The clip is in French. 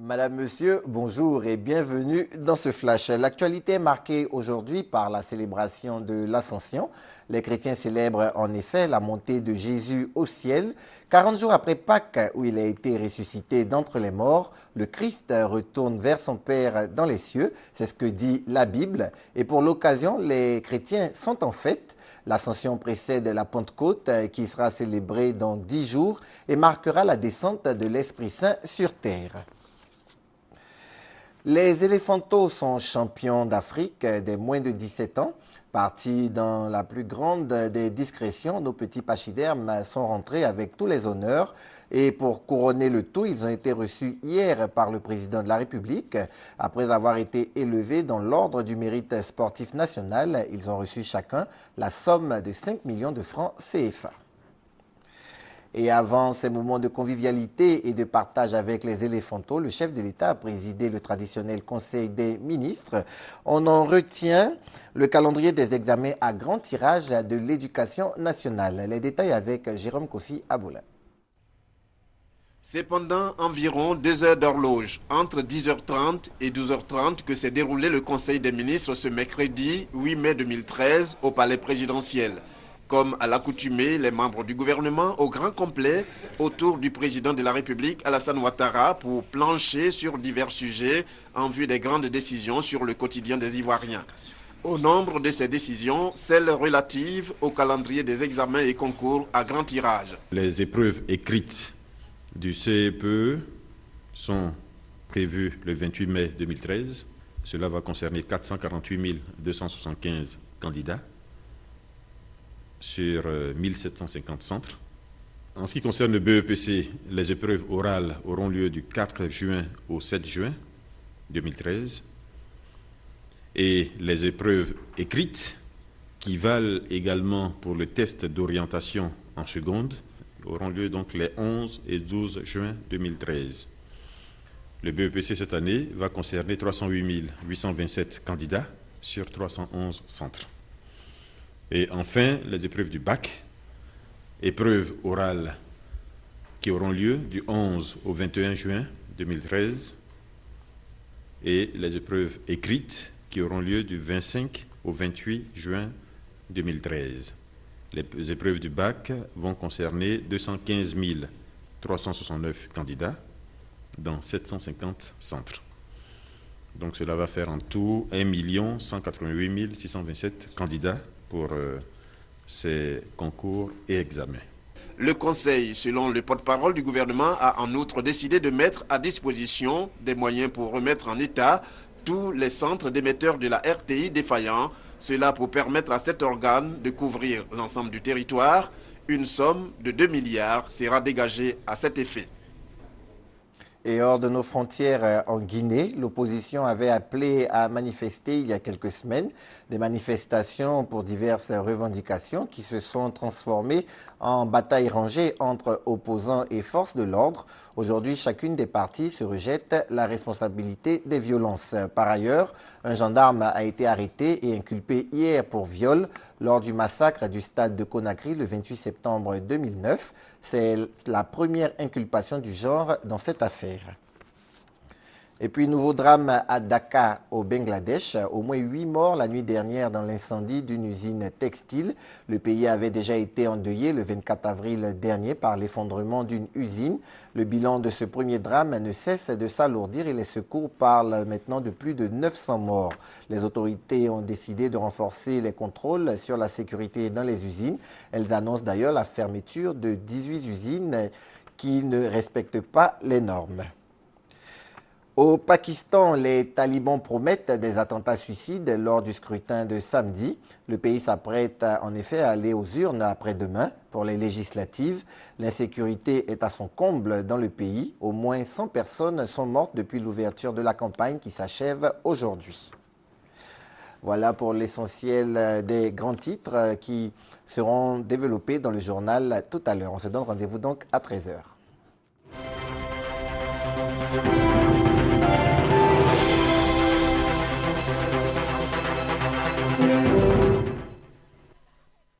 Madame, Monsieur, bonjour et bienvenue dans ce flash. L'actualité est marquée aujourd'hui par la célébration de l'Ascension. Les chrétiens célèbrent en effet la montée de Jésus au ciel. 40 jours après Pâques, où il a été ressuscité d'entre les morts, le Christ retourne vers son Père dans les cieux. C'est ce que dit la Bible. Et pour l'occasion, les chrétiens sont en fête. L'Ascension précède la Pentecôte qui sera célébrée dans 10 jours et marquera la descente de l'Esprit Saint sur terre. Les éléphantos sont champions d'Afrique des moins de 17 ans. Partis dans la plus grande des discrétions, nos petits pachydermes sont rentrés avec tous les honneurs. Et pour couronner le tout, ils ont été reçus hier par le président de la République. Après avoir été élevés dans l'ordre du mérite sportif national, ils ont reçu chacun la somme de 5 millions de francs CFA. Et avant ces moments de convivialité et de partage avec les éléphantos, le chef de l'État a présidé le traditionnel Conseil des ministres. On en retient le calendrier des examens à grand tirage de l'éducation nationale. Les détails avec Jérôme Kofi Aboula. C'est pendant environ 2 heures d'horloge, entre 10h30 et 12h30, que s'est déroulé le Conseil des ministres ce mercredi 8 mai 2013 au Palais présidentiel. Comme à l'accoutumée, les membres du gouvernement au grand complet autour du président de la République, Alassane Ouattara, pour plancher sur divers sujets en vue des grandes décisions sur le quotidien des Ivoiriens. Au nombre de ces décisions, celles relatives au calendrier des examens et concours à grand tirage. Les épreuves écrites du CEPE sont prévues le 28 mai 2013. Cela va concerner 448 275 candidats sur 1750 centres. En ce qui concerne le BEPC, les épreuves orales auront lieu du 4 juin au 7 juin 2013. Et les épreuves écrites, qui valent également pour le test d'orientation en seconde, auront lieu donc les 11 et 12 juin 2013. Le BEPC cette année va concerner 308 827 candidats sur 311 centres. Et enfin, les épreuves du bac, épreuves orales qui auront lieu du 11 au 21 juin 2013 et les épreuves écrites qui auront lieu du 25 au 28 juin 2013. Les épreuves du bac vont concerner 215 369 candidats dans 750 centres. Donc cela va faire en tout 1 188 627 candidats pour ces concours et examens. Le Conseil, selon le porte-parole du gouvernement, a en outre décidé de mettre à disposition des moyens pour remettre en état tous les centres d'émetteurs de la RTI défaillants, cela pour permettre à cet organe de couvrir l'ensemble du territoire. Une somme de 2 milliards sera dégagée à cet effet. Et hors de nos frontières en Guinée, l'opposition avait appelé à manifester il y a quelques semaines, des manifestations pour diverses revendications qui se sont transformées en batailles rangées entre opposants et forces de l'ordre. Aujourd'hui, chacune des parties se rejette la responsabilité des violences. Par ailleurs, un gendarme a été arrêté et inculpé hier pour viol lors du massacre du stade de Conakry le 28 septembre 2009. C'est la première inculpation du genre dans cette affaire. Et puis, nouveau drame à Dhaka, au Bangladesh. Au moins 8 morts la nuit dernière dans l'incendie d'une usine textile. Le pays avait déjà été endeuillé le 24 avril dernier par l'effondrement d'une usine. Le bilan de ce premier drame ne cesse de s'alourdir et les secours parlent maintenant de plus de 900 morts. Les autorités ont décidé de renforcer les contrôles sur la sécurité dans les usines. Elles annoncent d'ailleurs la fermeture de 18 usines qui ne respectent pas les normes. Au Pakistan, les talibans promettent des attentats suicides lors du scrutin de samedi. Le pays s'apprête en effet à aller aux urnes après-demain pour les législatives. L'insécurité est à son comble dans le pays. Au moins 100 personnes sont mortes depuis l'ouverture de la campagne qui s'achève aujourd'hui. Voilà pour l'essentiel des grands titres qui seront développés dans le journal tout à l'heure. On se donne rendez-vous donc à 13h.